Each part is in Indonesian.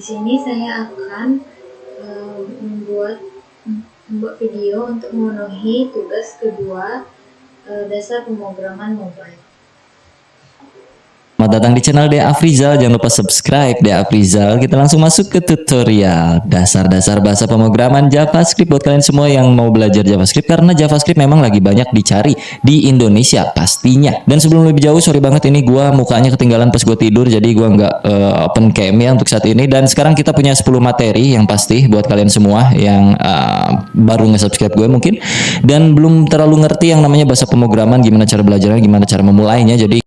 sini saya akan membuat video untuk memenuhi tugas kedua, dasar pemrograman mobile. Selamat datang di channel DA Afrizal. Jangan lupa subscribe DA Afrizal. Kita langsung masuk ke tutorial dasar-dasar bahasa pemrograman JavaScript buat kalian semua yang mau belajar JavaScript, karena JavaScript memang lagi banyak dicari di Indonesia pastinya. Dan sebelum lebih jauh, sorry banget ini gua mukanya ketinggalan pas gue tidur, jadi gua nggak open cam ya untuk saat ini. Dan sekarang kita punya 10 materi yang pasti buat kalian semua yang baru nge-subscribe gue mungkin dan belum terlalu ngerti yang namanya bahasa pemrograman, gimana cara belajarnya, gimana cara memulainya. Jadi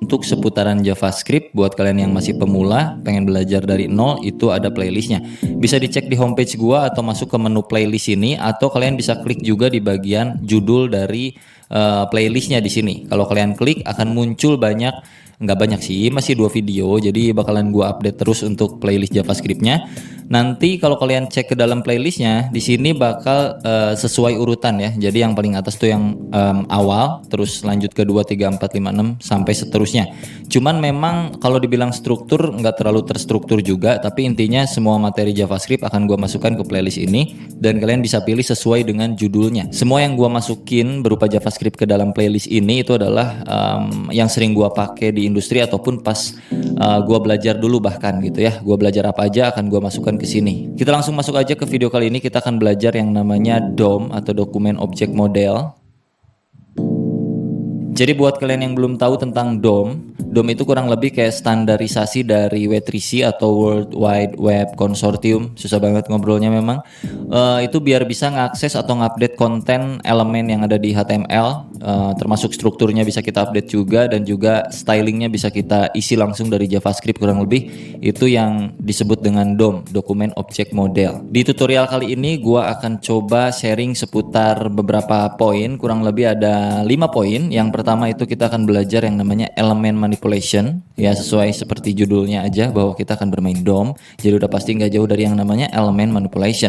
Untuk seputaran JavaScript buat kalian yang masih pemula pengen belajar dari nol, itu ada playlistnya. Bisa dicek di homepage gua atau masuk ke menu playlist ini, atau kalian bisa klik juga di bagian judul dari playlistnya di sini. Kalau kalian klik akan muncul nggak banyak sih, masih 2 video, jadi bakalan gua update terus untuk playlist JavaScriptnya. Nanti kalau kalian cek ke dalam playlistnya, di sini bakal sesuai urutan ya. Jadi yang paling atas tuh yang awal, terus lanjut ke 2, 3, 4, 5, 6 sampai seterusnya. Cuman memang kalau dibilang struktur nggak terlalu terstruktur juga, tapi intinya semua materi JavaScript akan gua masukkan ke playlist ini dan kalian bisa pilih sesuai dengan judulnya. Semua yang gua masukin berupa JavaScript ke dalam playlist ini itu adalah yang sering gua pakai di industri ataupun pas gua belajar dulu bahkan gitu ya. Gua belajar apa aja akan gua masukkan ke sini. Kita langsung masuk aja ke video kali ini. Kita akan belajar yang namanya DOM atau Dokumen Object Model. Jadi buat kalian yang belum tahu tentang DOM itu kurang lebih kayak standarisasi dari W3C atau World Wide Web Consortium. Susah banget ngobrolnya memang. Itu biar bisa ngakses atau ngupdate konten elemen yang ada di HTML, termasuk strukturnya bisa kita update juga, dan juga stylingnya bisa kita isi langsung dari JavaScript kurang lebih. Itu yang disebut dengan DOM, Dokumen Object Model. Di tutorial kali ini gua akan coba sharing seputar beberapa poin, kurang lebih ada 5 poin. Yang pertama itu kita akan belajar yang namanya elemen manipulation, ya sesuai seperti judulnya aja bahwa kita akan bermain DOM, jadi udah pasti nggak jauh dari yang namanya elemen manipulation.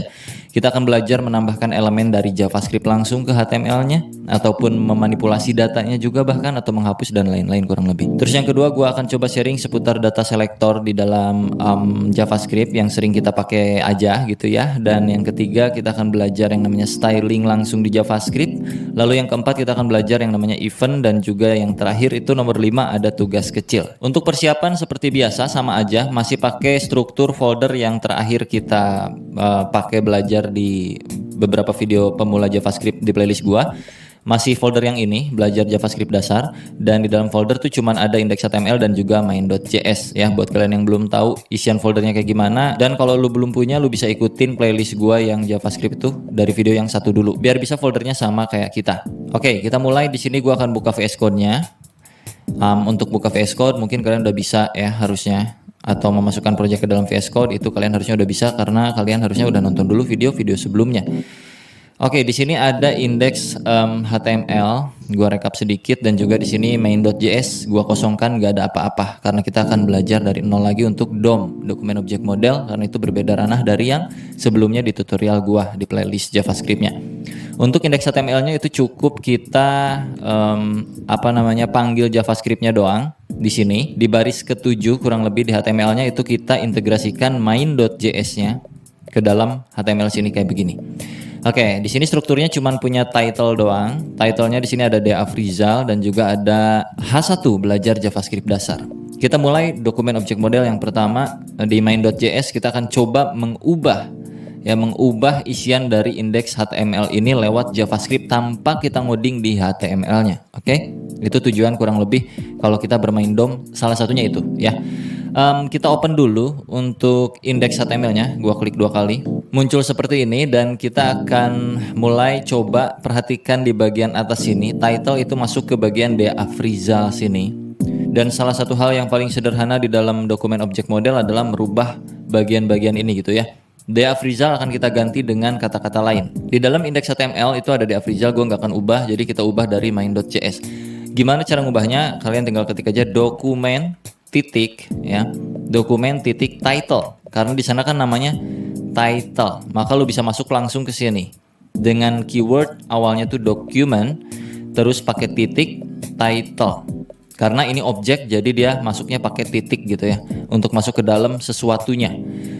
Kita akan belajar menambahkan elemen dari JavaScript langsung ke HTML-nya, ataupun memanipulasi datanya juga bahkan, atau menghapus dan lain-lain kurang lebih. Terus yang kedua gue akan coba sharing seputar data selector di dalam JavaScript yang sering kita pakai aja gitu ya. Dan yang ketiga kita akan belajar yang namanya styling langsung di JavaScript. Lalu yang keempat kita akan belajar yang namanya event, dan juga yang terakhir itu nomor 5 ada tugas kecil. Untuk persiapan seperti biasa sama aja, masih pakai struktur folder yang terakhir kita pakai belajar di beberapa video pemula JavaScript di playlist gua. Masih folder yang ini, belajar JavaScript dasar, dan di dalam folder tuh cuman ada index.html dan juga main.js ya. Buat kalian yang belum tahu isian foldernya kayak gimana, dan kalau lu belum punya, lu bisa ikutin playlist gua yang JavaScript itu dari video yang satu dulu biar bisa foldernya sama kayak kita. Oke, kita mulai. Di sini gua akan buka VS Code-nya. Untuk buka VS Code mungkin kalian udah bisa ya harusnya, atau memasukkan project ke dalam VS Code itu kalian harusnya udah bisa karena kalian harusnya udah nonton dulu video-video sebelumnya. Oke, di sini ada index HTML, gua rekap sedikit, dan juga di sini main.js gua kosongkan, gak ada apa-apa karena kita akan belajar dari nol lagi untuk DOM, Dokumen Object Model, karena itu berbeda ranah dari yang sebelumnya di tutorial gua di playlist JavaScript-nya. Untuk indeks HTML-nya itu cukup kita panggil JavaScript-nya doang. Di sini di baris ke-7 kurang lebih di HTML-nya itu kita integrasikan main.js-nya ke dalam HTML sini kayak begini. Oke, di sini strukturnya cuma punya title doang. Title-nya di sini ada De Afrizal dan juga ada H1 belajar JavaScript dasar. Kita mulai dokumen object model yang pertama di main.js. Kita akan coba mengubah isian dari indeks HTML ini lewat JavaScript tanpa kita ngoding di HTML-nya. Oke? Itu tujuan kurang lebih kalau kita bermain DOM, salah satunya itu ya. Kita open dulu untuk indeks HTML-nya. Gua klik 2 kali. Muncul seperti ini dan kita akan mulai coba perhatikan di bagian atas sini. Title itu masuk ke bagian De Afrizal sini. Dan salah satu hal yang paling sederhana di dalam dokumen object model adalah merubah bagian-bagian ini gitu ya. De Afrizal akan kita ganti dengan kata-kata lain. Di dalam indeks HTML itu ada De Afrizal, gue nggak akan ubah, jadi kita ubah dari main.js. Gimana cara ngubahnya? Kalian tinggal ketik aja dokumen titik title, karena di sana kan namanya title, maka lu bisa masuk langsung ke sini dengan keyword awalnya tuh document, terus pakai titik title. Karena ini objek, jadi dia masuknya pakai titik gitu ya, untuk masuk ke dalam sesuatunya.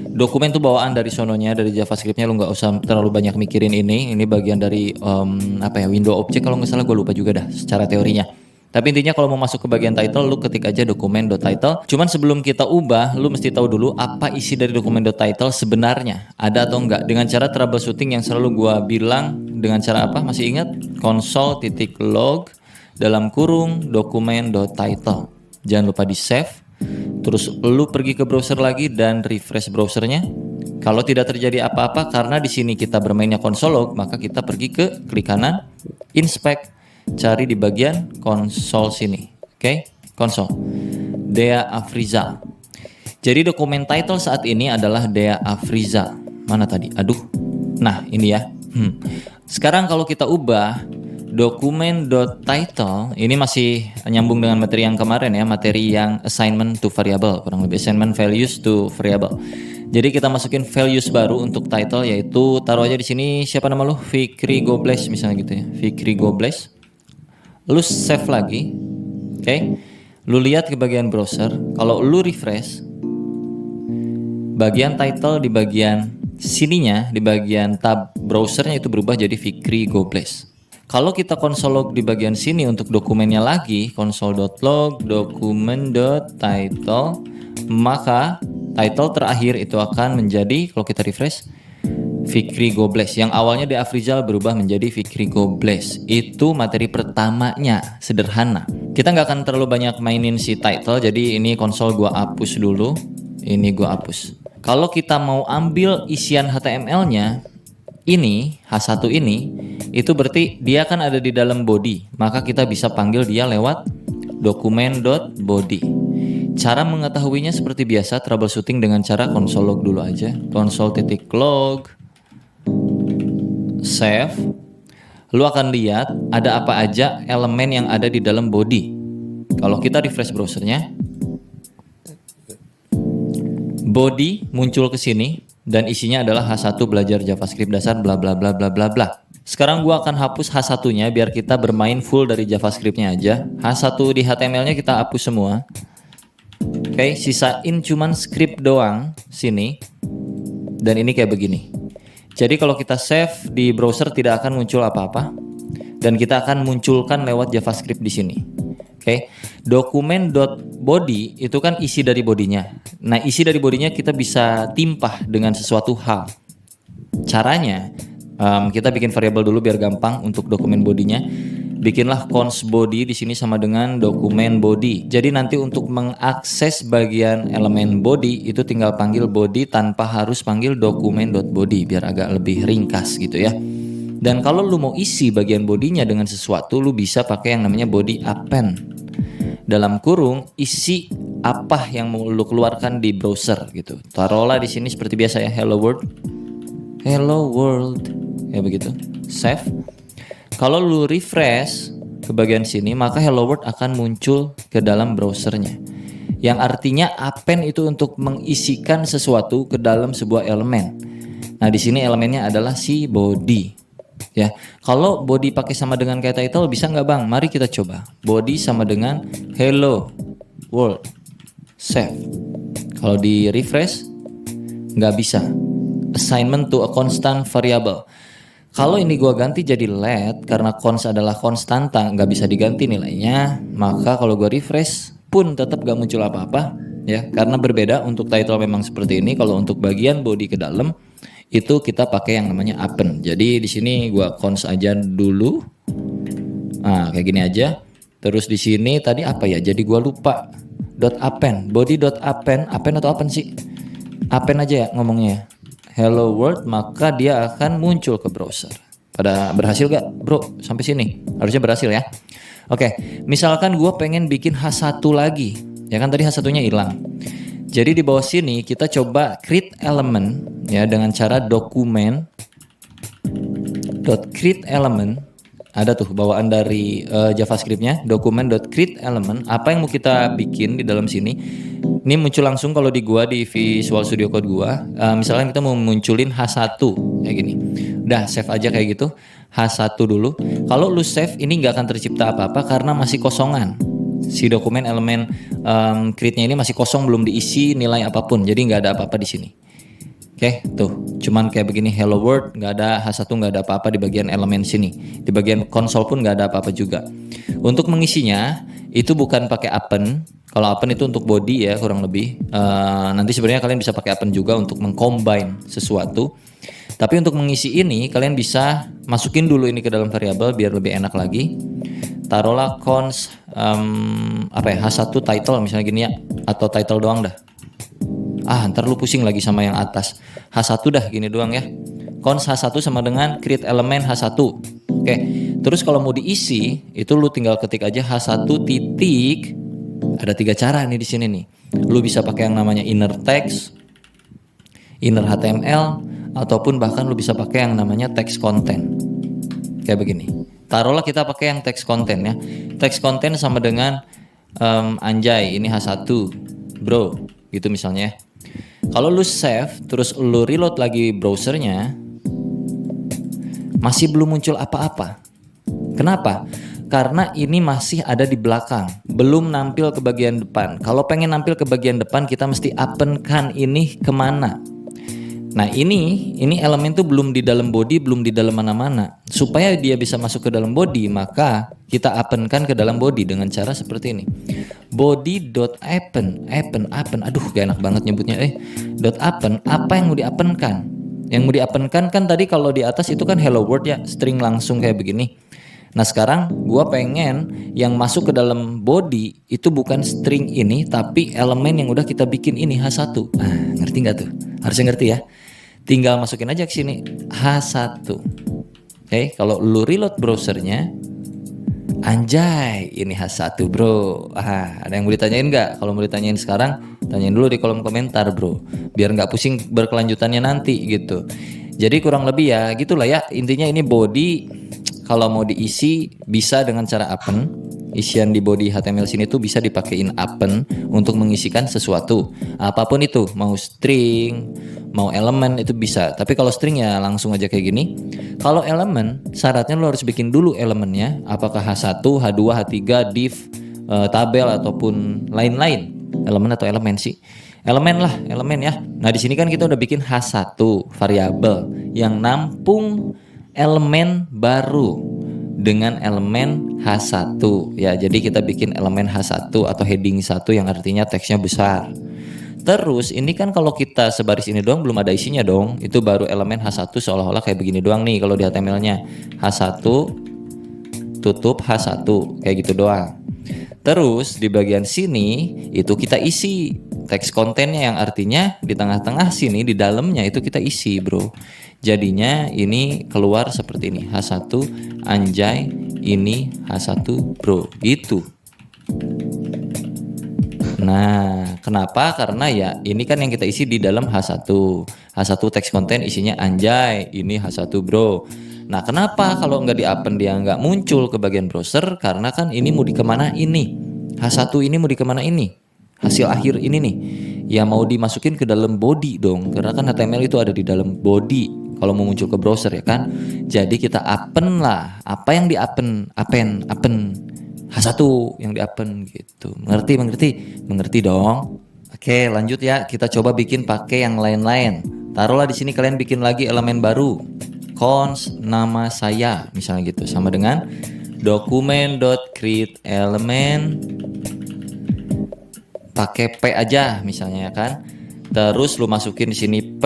Dokumen tuh bawaan dari sononya, dari JavaScript-nya, lu nggak usah terlalu banyak mikirin ini. Ini bagian dari window object kalau nggak salah, gue lupa juga dah secara teorinya. Tapi intinya kalau mau masuk ke bagian title, lu ketik aja dokumen.title. Cuman sebelum kita ubah, lu mesti tahu dulu apa isi dari dokumen.title sebenarnya, ada atau enggak. Dengan cara troubleshooting yang selalu gua bilang, dengan cara apa? Masih ingat? Console.log dalam kurung dokumen.title. Jangan lupa di save. Terus lu pergi ke browser lagi dan refresh browsernya. Kalau tidak terjadi apa-apa karena di sini kita bermainnya console log, maka kita pergi ke klik kanan, inspect, cari di bagian konsol sini. Oke, Konsol. Dea Afrizal. Jadi dokumen title saat ini adalah Dea Afrizal. Mana tadi? Aduh. Nah, ini ya. Sekarang kalau kita ubah dokumen.title, ini masih nyambung dengan materi yang kemarin ya, materi yang assignment to variable, kurang lebih assignment values to variable. Jadi kita masukin values baru untuk title, yaitu taruh aja di sini siapa nama lu? Fikri Gobles misalnya gitu ya. Fikri Gobles. Lu save lagi. Oke. Lu lihat ke bagian browser, kalau lu refresh, bagian title di bagian sininya, di bagian tab browsernya itu berubah jadi Fikri Gobles. Kalau kita console log di bagian sini untuk dokumennya lagi, console.log dokumen.title, maka title terakhir itu akan menjadi, kalau kita refresh, Fikri Gobles. Yang awalnya Dea Afrizal berubah menjadi Fikri Gobles. Itu materi pertamanya, sederhana. Kita nggak akan terlalu banyak mainin si title, jadi ini konsol gua hapus dulu. Ini gua hapus. Kalau kita mau ambil isian HTML-nya, ini H1 ini, itu berarti dia kan ada di dalam body, maka kita bisa panggil dia lewat dokumen.body. Cara mengetahuinya seperti biasa, troubleshooting dengan cara console log dulu aja. Console.log save. Lu akan lihat ada apa aja elemen yang ada di dalam body. Kalau kita refresh browsernya, body muncul ke sini dan isinya adalah H1 belajar JavaScript dasar bla bla bla bla bla bla. Sekarang gua akan hapus H1-nya biar kita bermain full dari JavaScript-nya aja. H1 di HTML-nya kita hapus semua. Oke, sisain cuman script doang sini. Dan ini kayak begini. Jadi kalau kita save di browser tidak akan muncul apa-apa, dan kita akan munculkan lewat JavaScript di sini. Oke, dokumen.body itu kan isi dari bodinya. Nah, isi dari bodinya kita bisa timpah dengan sesuatu hal. Caranya, kita bikin variabel dulu biar gampang untuk dokumen bodinya. Bikinlah cons body di sini sama dengan dokumen body. Jadi nanti untuk mengakses bagian elemen body itu tinggal panggil body tanpa harus panggil dokumen.body biar agak lebih ringkas gitu ya. Dan kalau lu mau isi bagian bodinya dengan sesuatu, lu bisa pakai yang namanya body append. Dalam kurung isi apa yang mau lu keluarkan di browser gitu. Taruhlah di sini seperti biasa ya, hello world. Hello world. Ya begitu. Save. Kalau lu refresh ke bagian sini, maka hello world akan muncul ke dalam browsernya. Yang artinya append itu untuk mengisikan sesuatu ke dalam sebuah elemen. Nah, di sini elemennya adalah si body. Ya, kalau body pakai sama dengan kayak title bisa nggak bang? Mari kita coba. Body sama dengan hello world. Save. Kalau di refresh nggak bisa. Assignment to a constant variable. Kalau ini gua ganti jadi let karena cons adalah konstanta, nggak bisa diganti nilainya, maka kalau gua refresh pun tetap gak muncul apa-apa ya, karena berbeda. Untuk title memang seperti ini, kalau untuk bagian body ke dalam itu kita pakai yang namanya append. Jadi di sini gua cons aja dulu. Nah, kayak gini aja. Terus di sini tadi apa ya? Jadi gua lupa. .append, body.append, append atau append sih? Append aja ya ngomongnya. Hello world, maka dia akan muncul ke browser. Pada berhasil gak bro sampai sini? Harusnya berhasil ya. Oke, misalkan gue pengen bikin H1 lagi, ya kan tadi H1-nya hilang. Jadi di bawah sini kita coba create element ya dengan cara dokumen.create element. Ada tuh bawaan dari JavaScript-nya, dokumen.create-element. Apa yang mau kita bikin di dalam sini? Ini muncul langsung kalau di gua di Visual Studio Code gua. Misalkan kita mau munculin H1 kayak gini. Udah save aja kayak gitu. H1 dulu. Kalau lu save ini nggak akan tercipta apa-apa karena masih kosongan. Si dokumen elemen create-nya ini masih kosong, belum diisi nilai apapun. Jadi nggak ada apa-apa di sini. Oke, tuh, cuman kayak begini hello world, nggak ada H1, nggak ada apa-apa di bagian elemen sini. Di bagian konsol pun nggak ada apa-apa juga. Untuk mengisinya itu bukan pakai append. Kalau append itu untuk body ya kurang lebih. Nanti sebenarnya kalian bisa pakai append juga untuk mengcombine sesuatu. Tapi untuk mengisi ini kalian bisa masukin dulu ini ke dalam variabel biar lebih enak lagi. Taruhlah cons H1 title misalnya gini ya, atau title doang dah. Ntar lu pusing lagi sama yang atas. H1 dah gini doang ya. Cons H1 sama dengan create element H1. Oke. Terus kalau mau diisi, itu lu tinggal ketik aja H1 titik Ada 3 cara nih di sini nih. Lu bisa pakai yang namanya inner text, inner HTML, ataupun bahkan lu bisa pakai yang namanya text content. Kayak begini. Taruhlah kita pakai yang text content ya. Text content sama dengan anjay ini H1 bro gitu misalnya. Kalau lu save terus lu reload lagi browsernya, masih belum muncul apa-apa. Kenapa? Karena ini masih ada di belakang, belum nampil ke bagian depan. Kalau pengen nampil ke bagian depan, kita mesti append-kan ini kemana. Nah ini elemen tuh belum di dalam body, belum di dalam mana-mana. Supaya dia bisa masuk ke dalam body, maka kita append-kan ke dalam body dengan cara seperti ini. Body.append, aduh gak enak banget nyebutnya. .append, apa yang mau di-append-kan? Yang mau di-append-kan kan tadi kalau di atas itu kan hello world ya, string langsung kayak begini. Nah sekarang gua pengen yang masuk ke dalam body itu bukan string ini, tapi elemen yang udah kita bikin ini H1. Nah, ngerti nggak tuh? Harusnya ngerti ya. Tinggal masukin aja ke sini H1. Oke, kalau lu reload browsernya, anjay ini H1 bro. Ada yang mau ditanyain nggak? Kalau mau ditanyain sekarang, tanyain dulu di kolom komentar bro, biar nggak pusing berkelanjutannya nanti gitu. Jadi kurang lebih ya gitulah ya, intinya ini body. Kalau mau diisi bisa dengan cara append. Isian di body HTML sini tuh bisa dipakein append untuk mengisikan sesuatu. Apapun itu, mau string, mau elemen itu bisa. Tapi kalau string ya langsung aja kayak gini. Kalau elemen, syaratnya lo harus bikin dulu elemennya. Apakah H1, H2, H3, div, tabel ataupun lain-lain. Elemen atau elemen sih? Elemen lah, elemen ya. Nah di sini kan kita udah bikin H1 variabel yang nampung elemen baru dengan elemen H1 ya. Jadi kita bikin elemen H1 atau heading 1 yang artinya teksnya besar. Terus ini kan kalau kita sebaris ini doang belum ada isinya dong. Itu baru elemen H1 seolah-olah kayak begini doang nih kalau di HTML-nya. H1 tutup H1 kayak gitu doang. Terus di bagian sini itu kita isi teks kontennya yang artinya di tengah-tengah sini di dalamnya itu kita isi bro. Jadinya ini keluar seperti ini H1 anjay ini H1 bro gitu. Nah kenapa? Karena ya ini kan yang kita isi di dalam H1. H1 teks konten isinya anjay ini H1 bro. Nah kenapa kalau nggak di-append dia nggak muncul ke bagian browser? Karena kan ini mau dikemana ini H1 ini mau dikemana ini hasil akhir ini nih ya mau dimasukin ke dalam body dong, karena kan HTML itu ada di dalam body kalau mau muncul ke browser ya kan. Jadi kita append lah apa yang di-append, append H1 yang di-append gitu. Mengerti dong. Oke lanjut ya, kita coba bikin pakai yang lain-lain. Taruhlah di sini kalian bikin lagi elemen baru, cons nama saya misalnya gitu, sama dengan document.createElement pakai P aja misalnya ya kan. Terus lu masukin di sini P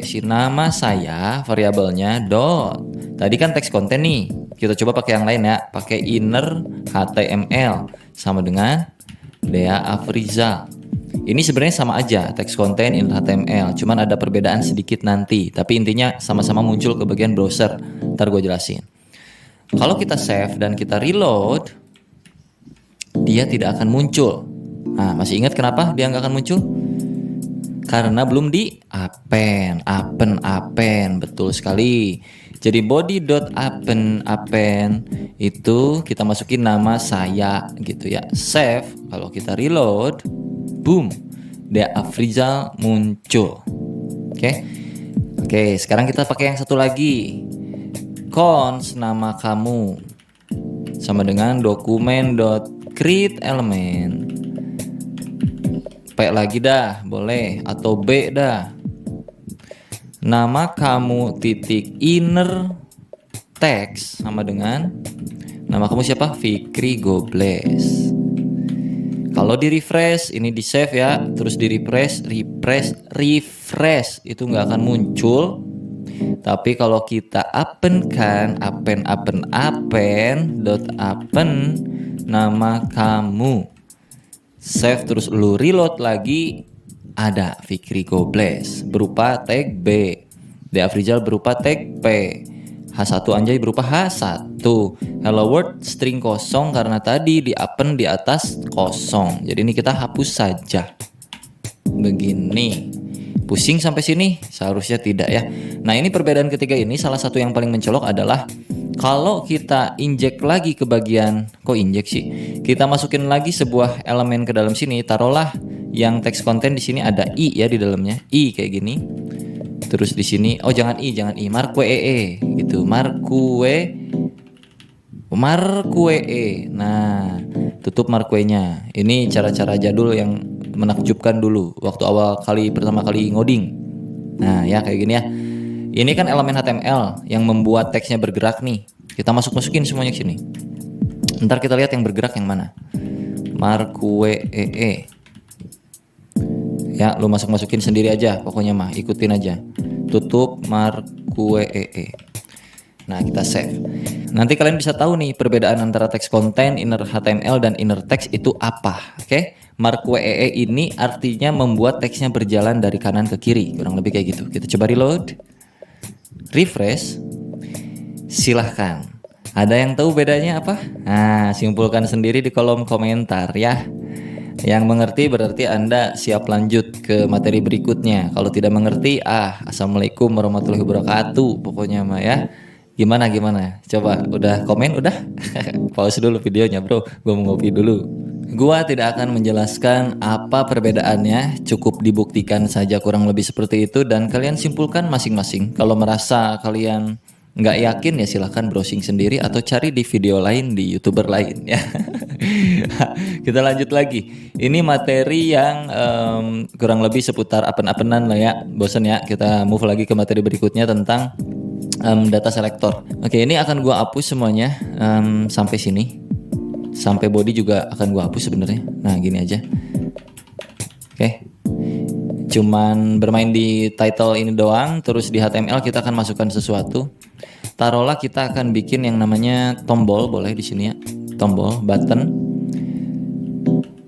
si nama saya variabelnya dot. Tadi kan teks konten nih. Kita coba pakai yang lain ya, pakai inner HTML sama dengan Dea Afrizal. Ini sebenarnya sama aja, teks konten inner HTML, cuman ada perbedaan sedikit nanti. Tapi intinya sama-sama muncul ke bagian browser. Ntar gue jelasin. Kalau kita save dan kita reload, dia tidak akan muncul. Nah, masih ingat kenapa dia nggak akan muncul? Karena belum di append, betul sekali. Jadi body.append itu kita masukin nama saya gitu ya. Save, kalau kita reload, boom, Dea Afrizal muncul. Oke, sekarang kita pakai yang satu lagi. Cons nama kamu sama dengan document.createElement. P lagi dah boleh atau B dah. Nama kamu titik inner text sama dengan nama kamu siapa? Fikri Gobles. Kalau di refresh ini di save ya, terus di refresh itu nggak akan muncul. Tapi kalau kita append nama kamu, save terus lu reload lagi, ada Fikri Gobles berupa tag B, Dea Afrizal berupa tag P, H1 anjay berupa H1. Tuh, hello world string kosong karena tadi di append di atas kosong. Jadi ini kita hapus saja. Begini. Pusing sampai sini? Seharusnya tidak ya. Nah, ini perbedaan ketiga ini salah satu yang paling mencolok adalah kalau kita injek lagi ke bagian, kok injek sih? Kita masukin lagi sebuah elemen ke dalam sini, taruhlah yang text content di sini ada i ya di dalamnya. I kayak gini. Terus di sini, oh jangan i, marquee gitu. Marquee. Nah, tutup marquee-nya. Ini cara-cara jadul yang menakjubkan dulu waktu pertama kali ngoding. Nah, ya kayak gini ya. Ini kan elemen HTML yang membuat teksnya bergerak nih. Kita masukin semuanya ke sini. Ntar kita lihat yang bergerak yang mana. Marquee. Ya, lu masukin sendiri aja, pokoknya mah ikutin aja. Tutup marquee. Nah, kita save. Nanti kalian bisa tahu nih perbedaan antara text content, inner HTML dan inner text itu apa. Oke? Marquee ini artinya membuat teksnya berjalan dari kanan ke kiri, kurang lebih kayak gitu. Kita coba reload. Refresh. Silahkan. Ada yang tahu bedanya apa? Nah, simpulkan sendiri di kolom komentar ya. Yang mengerti berarti Anda siap lanjut ke materi berikutnya. Kalau tidak mengerti, assalamualaikum warahmatullahi wabarakatuh. Pokoknya mah ya. Gimana? Coba, udah komen udah? Pause dulu videonya bro, gue mau ngopi dulu. Gua tidak akan menjelaskan apa perbedaannya, cukup dibuktikan saja kurang lebih seperti itu dan kalian simpulkan masing-masing. Kalau merasa kalian nggak yakin ya silahkan browsing sendiri atau cari di video lain di YouTuber lain ya. Kita lanjut lagi. Ini materi yang kurang lebih seputar apen-apenan lah ya. Bosan ya, kita move lagi ke materi berikutnya tentang data selector. Oke, ini akan gua hapus semuanya sampai sini. Sampai body juga akan gua hapus sebenarnya. Nah, gini aja. Oke. Cuman bermain di title ini doang, terus di HTML kita akan masukkan sesuatu. Taruhlah kita akan bikin yang namanya tombol, boleh di sini ya. Tombol, button,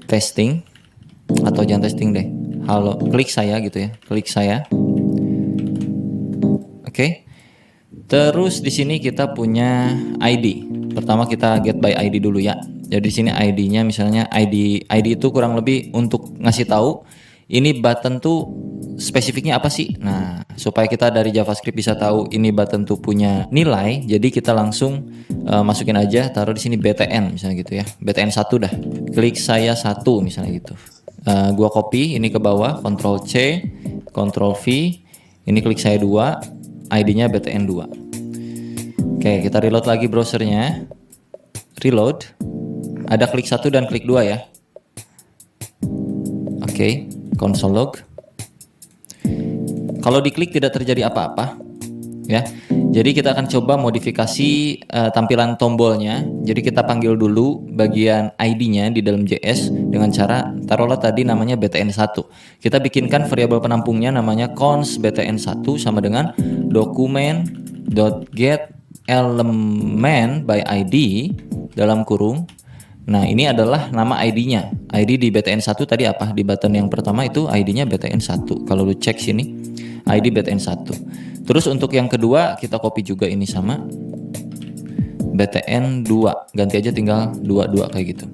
testing atau jangan testing deh. Halo, klik saya gitu ya. Klik saya. Oke. Terus di sini kita punya ID. Pertama kita get by ID dulu ya. Jadi di sini ID-nya misalnya ID itu kurang lebih untuk ngasih tahu ini button tuh spesifiknya apa sih. Nah, supaya kita dari JavaScript bisa tahu ini button tuh punya nilai, jadi kita langsung masukin aja, taruh di sini BTN misalnya gitu ya. BTN 1 dah. Klik saya 1 misalnya gitu. Gua copy ini ke bawah, Ctrl C, Ctrl V. Ini klik saya 2, ID-nya BTN 2. Oke, kita reload lagi browsernya. Reload. Ada klik 1 dan klik 2 ya. Oke, console log. Kalau diklik tidak terjadi apa-apa ya. Jadi kita akan coba modifikasi tampilan tombolnya. Jadi kita panggil dulu bagian ID-nya di dalam JS dengan cara taruhlah tadi namanya BTN1. Kita bikinkan variabel penampungnya namanya const BTN1 sama dengan document.get element by ID dalam kurung. Nah, ini adalah nama ID-nya. ID di BTN1 tadi apa? Di button yang pertama itu ID-nya BTN1. Kalau lu cek sini, ID BTN1. Terus untuk yang kedua, kita copy juga ini sama BTN2. Ganti aja tinggal 22 kayak gitu.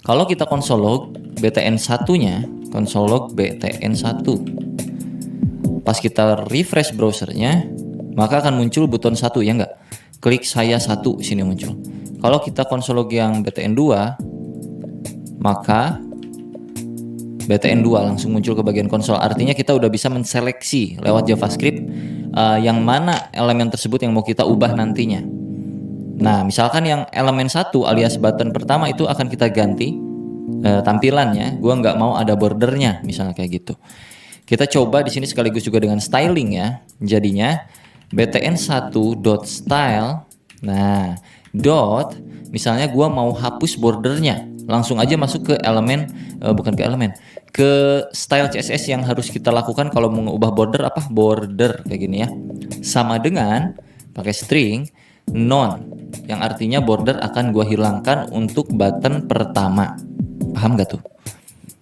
Kalau kita console log BTN1-nya, console log BTN1. Pas kita refresh browsernya, maka akan muncul button 1 ya enggak? Klik saya 1 sini muncul. Kalau kita console log yang BTN2, maka BTN2 langsung muncul ke bagian konsol. Artinya kita udah bisa menseleksi lewat JavaScript yang mana elemen tersebut yang mau kita ubah nantinya. Nah, misalkan yang elemen 1 alias button pertama itu akan kita ganti tampilannya. Gua nggak mau ada bordernya, misalnya kayak gitu. Kita coba di sini sekaligus juga dengan styling ya. Jadinya btn1.style. Nah, dot misalnya gua mau hapus bordernya, langsung aja masuk ke elemen ke style CSS yang harus kita lakukan kalau mau mengubah border border kayak gini ya. Sama dengan pakai string none yang artinya border akan gua hilangkan untuk button pertama. Paham gak tuh?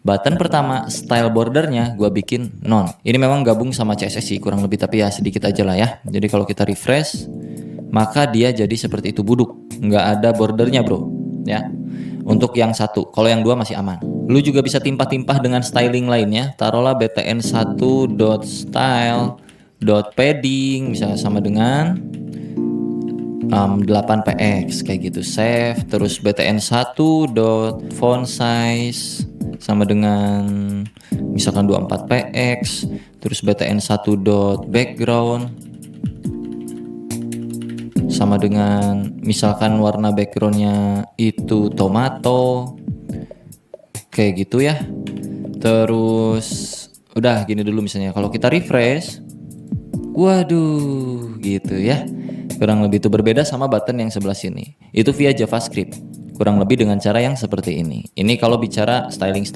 Button pertama style bordernya gua bikin none. Ini memang gabung sama CSS sih kurang lebih, tapi ya sedikit aja lah ya. Jadi kalau kita refresh, maka dia jadi seperti itu, buduk, nggak ada bordernya bro ya. Untuk yang satu, kalau yang dua masih aman. Lu juga bisa timpah-timpah dengan styling lainnya. Taruhlah btn1.style.padding misalnya sama dengan 8px kayak gitu, save. Terus btn1.font size sama dengan misalkan 24px. Terus btn1.background sama dengan misalkan warna backgroundnya itu tomato kayak gitu ya. Terus udah gini dulu misalnya. Kalau kita refresh, waduh gitu ya, kurang lebih itu berbeda sama button yang sebelah sini. Itu via JavaScript, kurang lebih dengan cara yang seperti ini. Ini kalau bicara styling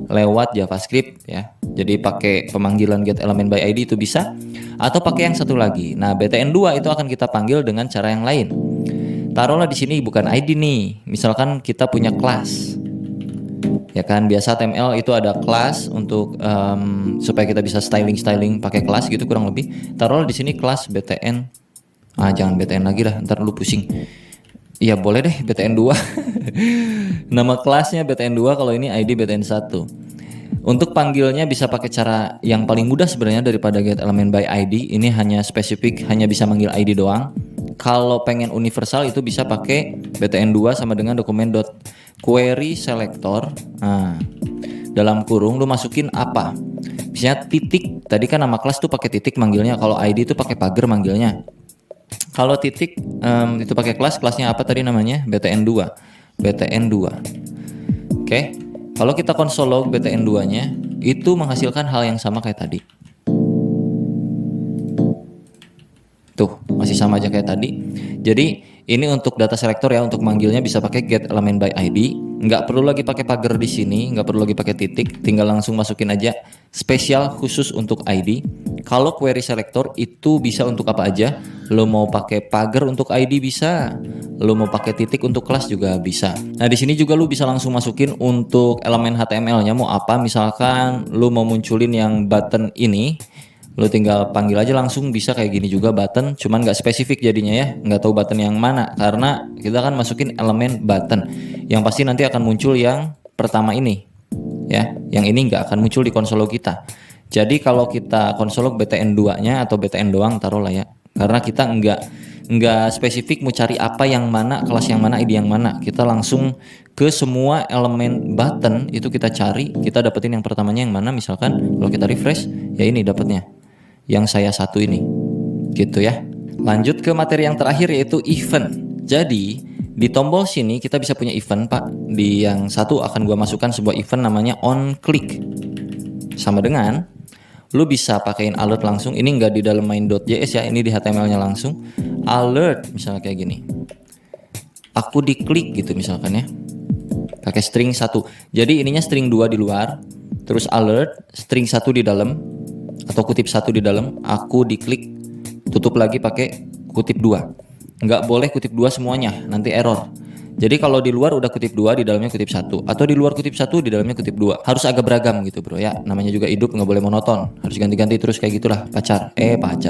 lewat JavaScript ya. Jadi pakai pemanggilan getElementById itu bisa, atau pakai yang satu lagi. Nah, btn2 itu akan kita panggil dengan cara yang lain. Taruhlah di sini bukan ID nih. Misalkan kita punya kelas. Ya kan, biasa HTML itu ada kelas untuk supaya kita bisa styling pakai kelas gitu kurang lebih. Taruhlah di sini kelas btn. Jangan btn lagi dah, ntar lu pusing. Iya boleh deh btn2. Nama kelasnya btn2, kalau ini ID btn1. Untuk panggilnya bisa pakai cara yang paling mudah sebenarnya daripada getElementById. Ini hanya spesifik, hanya bisa manggil ID doang. Kalau pengen universal itu bisa pakai btn2 sama dengan document.querySelector. Nah, dalam kurung lu masukin apa? Misalnya titik. Tadi kan nama kelas tuh pakai titik manggilnya. Kalau ID itu pakai pagar manggilnya. Kalau titik itu pakai kelasnya apa tadi namanya? btn2. Oke. Kalau kita konsol log btn2-nya itu menghasilkan hal yang sama kayak tadi. Tuh, masih sama aja kayak tadi. Jadi ini untuk data selector ya, untuk manggilnya bisa pakai getElementById. Nggak perlu lagi pakai pagar di sini, nggak perlu lagi pakai titik, tinggal langsung masukin aja spesial khusus untuk ID. Kalau query selector itu bisa untuk apa aja. Lo mau pakai pagar untuk ID bisa, lo mau pakai titik untuk kelas juga bisa. Nah di sini juga lo bisa langsung masukin untuk elemen HTML-nya mau apa. Misalkan lo mau munculin yang button ini, lo tinggal panggil aja langsung, bisa kayak gini juga button, cuman nggak spesifik jadinya ya, nggak tahu button yang mana karena kita kan masukin elemen button. Yang pasti nanti akan muncul yang pertama ini ya, yang ini nggak akan muncul di konsol log kita. Jadi kalau kita konsol log btn2-nya atau btn doang taruhlah ya, karena kita nggak spesifik mau cari apa yang mana, kelas yang mana, ID yang mana. Kita langsung ke semua elemen button itu kita cari, kita dapetin yang pertamanya yang mana. Misalkan kalau kita refresh, ya ini dapetnya yang saya satu ini gitu ya. Lanjut ke materi yang terakhir yaitu event. Jadi di tombol sini kita bisa punya event pak. Di yang satu akan gua masukkan sebuah event namanya onClick. Sama dengan lu bisa pakaiin alert langsung. Ini nggak di dalam main.js ya, ini di HTML-nya langsung. Alert misalnya kayak gini. Aku diklik gitu misalkan ya. Pakai string 1. Jadi ininya string 2 di luar, terus alert string 1 di dalam atau kutip 1 di dalam. Aku diklik, tutup lagi pakai kutip 2. Nggak boleh kutip 2 semuanya, nanti error. Jadi kalau di luar udah kutip 2, di dalamnya kutip 1, atau di luar kutip 1, di dalamnya kutip 2. Harus agak beragam gitu bro ya. Namanya juga hidup, nggak boleh monoton. Harus ganti-ganti terus kayak gitulah. Pacar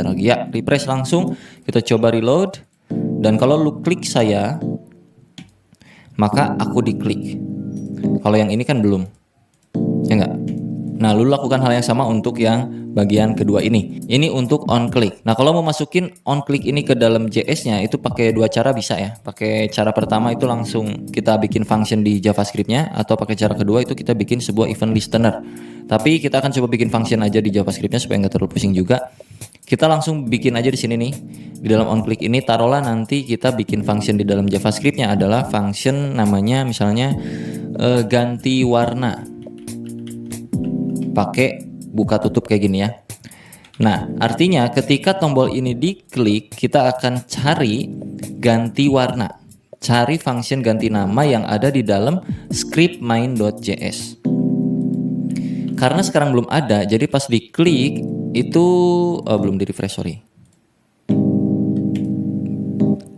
lagi ya. Refresh langsung. Kita coba reload. Dan kalau lu klik saya, maka aku diklik. Kalau yang ini kan belum. Ya enggak? Nah, lu lakukan hal yang sama untuk yang bagian kedua ini. Ini untuk onClick. Nah, kalau mau masukin onClick ini ke dalam JS-nya itu pakai dua cara bisa ya. Pakai cara pertama itu langsung kita bikin function di JavaScript-nya, atau pakai cara kedua itu kita bikin sebuah event listener. Tapi kita akan coba bikin function aja di JavaScript-nya supaya nggak terlalu pusing juga. Kita langsung bikin aja di sini nih. Di dalam onClick ini taruhlah nanti kita bikin function di dalam JavaScript-nya adalah function namanya misalnya ganti warna. Pakai buka tutup kayak gini ya. Nah, artinya ketika tombol ini diklik, kita akan cari ganti warna. Cari function ganti nama yang ada di dalam script main.js. Karena sekarang belum ada, jadi pas diklik itu belum di refresh, sorry.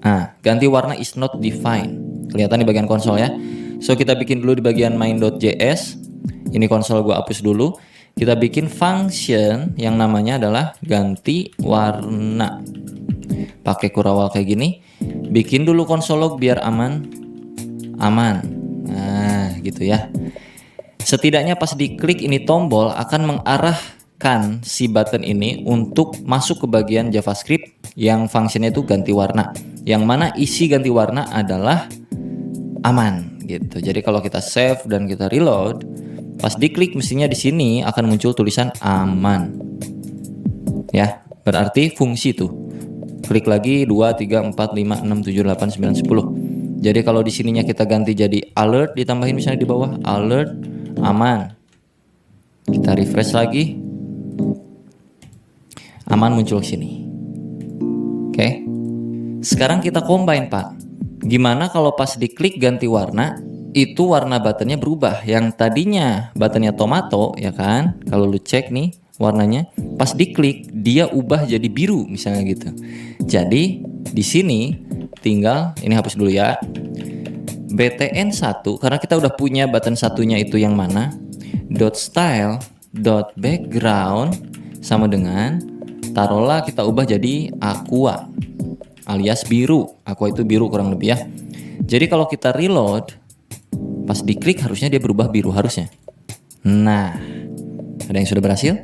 Nah, ganti warna is not defined. Kelihatan di bagian konsol ya. So kita bikin dulu di bagian main.js. Ini konsol gua hapus dulu. Kita bikin function yang namanya adalah ganti warna. pakai kurawal kayak gini. Bikin dulu konsol log biar aman. Nah, gitu ya. Setidaknya pas diklik ini tombol akan mengarahkan si button ini untuk masuk ke bagian JavaScript yang fungsinya itu ganti warna. Yang mana isi ganti warna adalah aman gitu. Jadi kalau kita save dan kita reload, pas diklik mestinya di sini akan muncul tulisan aman. Ya, berarti fungsi tuh. Klik lagi 2 3 4 5 6 7 8 9 10. Jadi kalau di sininya kita ganti jadi alert, ditambahin misalnya di bawah alert aman. Kita refresh lagi. Aman muncul ke sini. Oke. Sekarang kita combine, Pak. Gimana kalau pas diklik ganti warna, itu warna buttonnya berubah. Yang tadinya buttonnya tomato, ya kan? Kalau lu cek nih warnanya, pas diklik dia ubah jadi biru misalnya gitu. Jadi di sini tinggal ini hapus dulu ya. btn1 karena kita udah punya button satunya itu yang mana? .style .background sama dengan taruhlah kita ubah jadi aqua alias biru. Aqua itu biru kurang lebih ya. Jadi kalau kita reload, pas diklik harusnya dia berubah biru harusnya. Nah, ada yang sudah berhasil?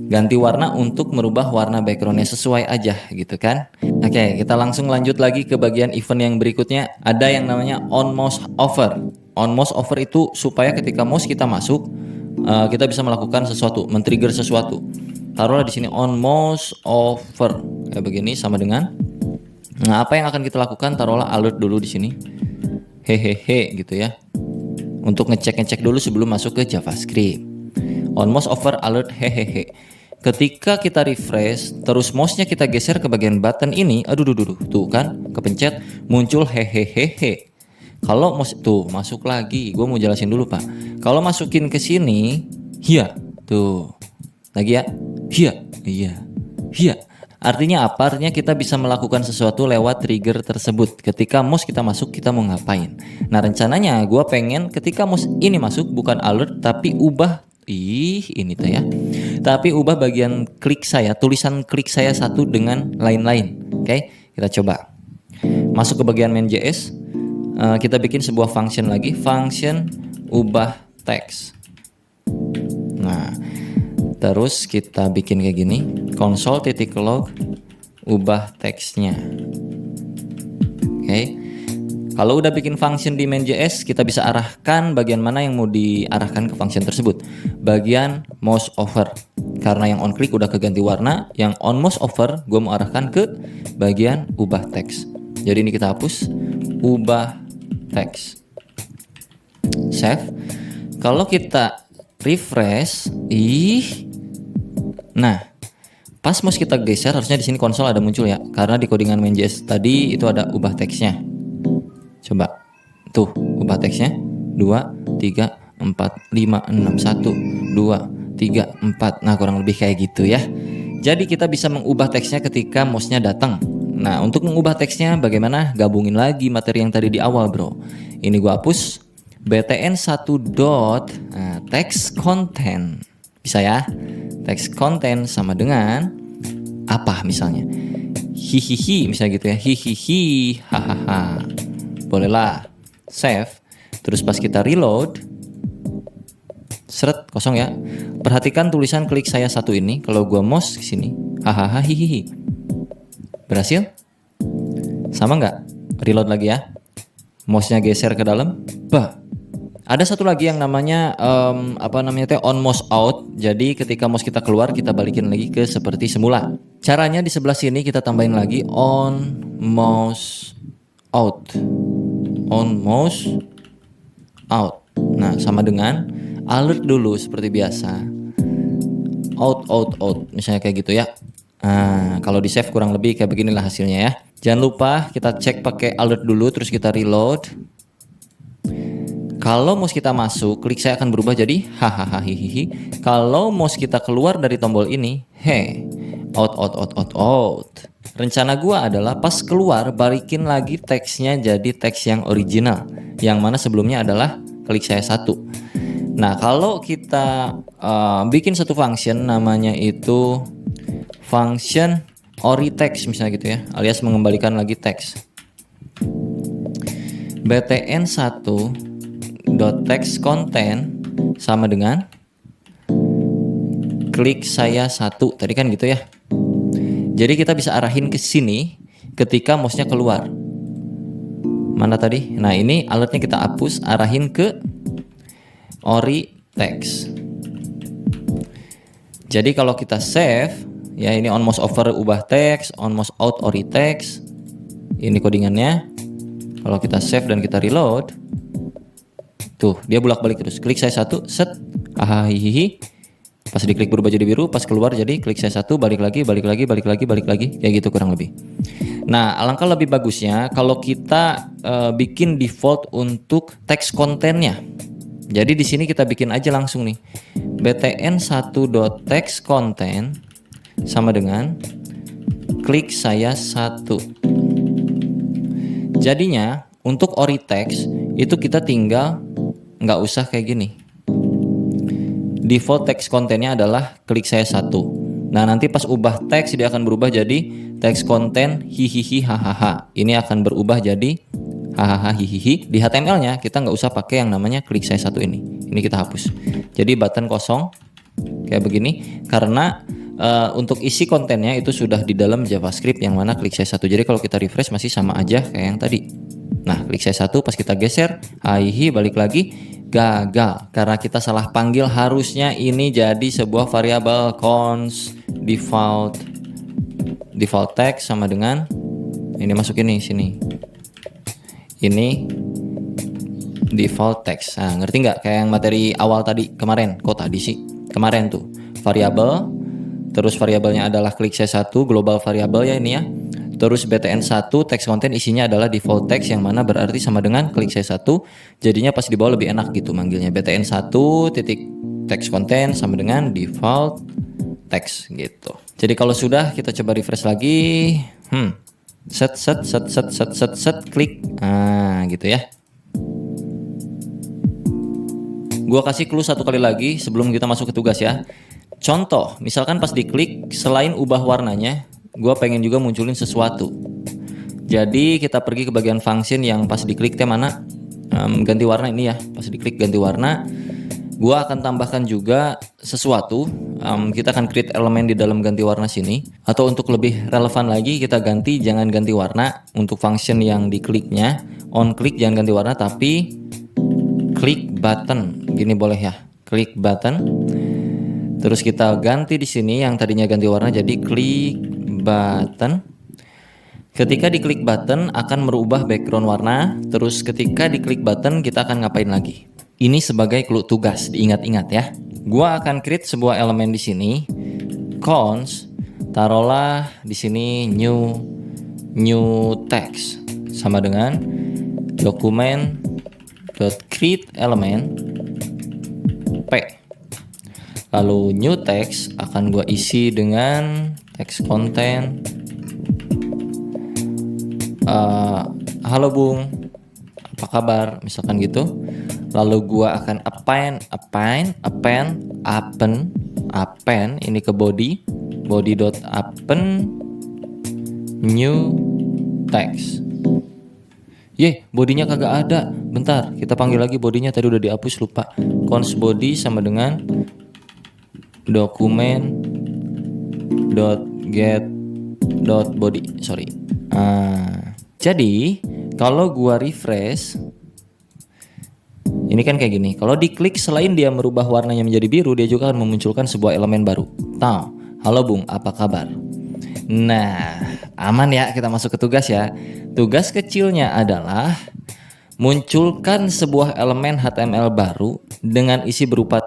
Ganti warna untuk merubah warna backgroundnya sesuai aja gitu kan. Oke, kita langsung lanjut lagi ke bagian event yang berikutnya. Ada yang namanya on mouse over. On mouse over itu supaya ketika mouse kita masuk, kita bisa melakukan sesuatu, men-trigger sesuatu. Taruhlah di sini on mouse over kayak begini sama dengan. Nah, apa yang akan kita lakukan? Taruhlah alert dulu di sini. Hehehe gitu ya. Untuk ngecek dulu sebelum masuk ke JavaScript. On mouse over alert hehehe. Ketika kita refresh, terus mouse-nya kita geser ke bagian button ini, aduh tuh kan, kepencet, muncul hehehehe. Kalau mouse tuh masuk lagi, gue mau jelasin dulu Pak. Kalau masukin ke sini, hiya, tuh, lagi ya, hiya. Artinya apa? Artinya kita bisa melakukan sesuatu lewat trigger tersebut. Ketika mouse kita masuk, kita mau ngapain? Nah rencananya gue pengen ketika mouse ini masuk bukan alert tapi ubah. Ini tuh ya. Tapi ubah bagian klik saya, tulisan klik saya satu dengan lain-lain. Oke, kita coba. Masuk ke bagian main.js. Kita bikin sebuah function lagi. Function ubah teks. Nah, terus kita bikin kayak gini. Console.log ubah teksnya. Oke. Kalau udah bikin function di main.js, kita bisa arahkan bagian mana yang mau diarahkan ke function tersebut. Bagian mouse over. Karena yang on click udah keganti warna, yang on mouse over gue mau arahkan ke bagian ubah teks. Jadi ini kita hapus, ubah teks. Save. Kalau kita refresh, nah, pas mouse kita geser harusnya di sini konsol ada muncul ya. Karena di codingan main.js tadi itu ada ubah teksnya. Coba tuh ubah teksnya 2 3 4 5 6 1 2 3 4. Nah kurang lebih kayak gitu ya. Jadi kita bisa mengubah teksnya ketika mouse-nya datang. Nah untuk mengubah teksnya bagaimana? Gabungin lagi materi yang tadi di awal bro. Ini gua hapus btn1 dot text content. Bisa ya. Text content sama dengan apa misalnya? Hihihi misalnya gitu ya. Hihihi hahaha. Bolehlah save. Terus pas kita reload, seret kosong ya. Perhatikan tulisan klik saya satu ini. Kalau gua mouse ke sini, hahaha hihihi. Berhasil? Sama nggak? Reload lagi ya. Mouse-nya geser ke dalam. Bah. Ada satu lagi yang namanya on mouse out. Jadi ketika mouse kita keluar, kita balikin lagi ke seperti semula. Caranya di sebelah sini kita tambahin lagi on mouse out. On mouse out. Nah, sama dengan alert dulu seperti biasa. Out. Misalnya kayak gitu ya. Nah, kalau di save kurang lebih kayak beginilah hasilnya ya. Jangan lupa kita cek pakai alert dulu terus kita reload. Kalau mouse kita masuk, klik saya akan berubah jadi hahaha hihihi. Kalau mouse kita keluar dari tombol ini, out. Rencana gua adalah pas keluar balikin lagi teksnya jadi teks yang original, yang mana sebelumnya adalah klik saya satu. Nah kalau kita bikin satu function namanya itu function ori teks misalnya gitu ya, alias mengembalikan lagi teks. btn1.text content sama dengan klik saya satu, tadi kan gitu ya. Jadi kita bisa arahin ke sini ketika mouse-nya keluar. Mana tadi? Nah, ini alertnya kita hapus, arahin ke ori text. Jadi kalau kita save, ya ini on mouse over ubah teks, on mouse out ori text. Ini codingannya. Kalau kita save dan kita reload, tuh dia bolak-balik terus. Klik saya satu, set, hihihi. Pas diklik berubah jadi biru, pas keluar jadi klik saya satu, balik lagi, kayak gitu kurang lebih. Nah, alangkah lebih bagusnya kalau kita bikin default untuk teks kontennya. Jadi di sini kita bikin aja langsung nih. btn1.text content sama dengan klik saya satu. Jadinya untuk ori text itu kita tinggal nggak usah kayak gini. Default text kontennya adalah klik saya satu. Nah, nanti pas ubah teks dia akan berubah jadi teks konten hihihi hahaha. Ini akan berubah jadi hahaha hihihi. Di HTML-nya kita nggak usah pakai yang namanya klik saya satu ini. Ini kita hapus. Jadi button kosong kayak begini karena untuk isi kontennya itu sudah di dalam JavaScript yang mana klik saya satu. Jadi kalau kita refresh masih sama aja kayak yang tadi. Nah, klik saya satu pas kita geser, hihi balik lagi. Gagal karena kita salah panggil. Harusnya ini jadi sebuah variabel const default text sama dengan ini, masuk ini sini, ini default text. Nah, ngerti nggak kayak yang materi awal tadi kemarin? Kok tadi sih kemarin tuh variabel, terus variabelnya adalah klik saya satu, global variabel ya ini ya. Terus btn1 text content isinya adalah default text yang mana berarti sama dengan klik saya satu. Jadinya pas di bawah lebih enak gitu manggilnya, btn1 titik text content sama dengan default text gitu. Jadi kalau sudah kita coba refresh lagi, set klik, gitu ya. Gua kasih clue satu kali lagi sebelum kita masuk ke tugas ya. Contoh, misalkan pas diklik selain ubah warnanya, gue pengen juga munculin sesuatu. Jadi kita pergi ke bagian function yang pas diklik teh mana, ganti warna ini ya. Pas diklik ganti warna, gue akan tambahkan juga sesuatu. Kita akan create elemen di dalam ganti warna sini. Atau untuk lebih relevan lagi kita ganti, jangan ganti warna untuk function yang dikliknya. On click jangan ganti warna tapi klik button. Gini boleh ya, klik button. Terus kita ganti di sini yang tadinya ganti warna jadi klik button. Ketika diklik button akan merubah background warna. Terus ketika diklik button kita akan ngapain lagi? Ini sebagai clue tugas, diingat-ingat ya. Gua akan create sebuah elemen di sini. Const, taruhlah di sini new text sama dengan document.create element p. Lalu new text akan gua isi dengan text content halo Bung, apa kabar, misalkan gitu. Lalu gua akan append ini ke body.append new text. Bodinya kagak ada. Bentar, kita panggil lagi bodinya, tadi udah dihapus lupa. Const body sama dengan document.get.body. Jadi kalau gua refresh, ini kan kayak gini. Kalau diklik selain dia merubah warnanya menjadi biru, dia juga akan memunculkan sebuah elemen baru. Halo Bung, apa kabar? Nah, aman ya, kita masuk ke tugas ya. Tugas kecilnya adalah munculkan sebuah elemen HTML baru dengan isi berupa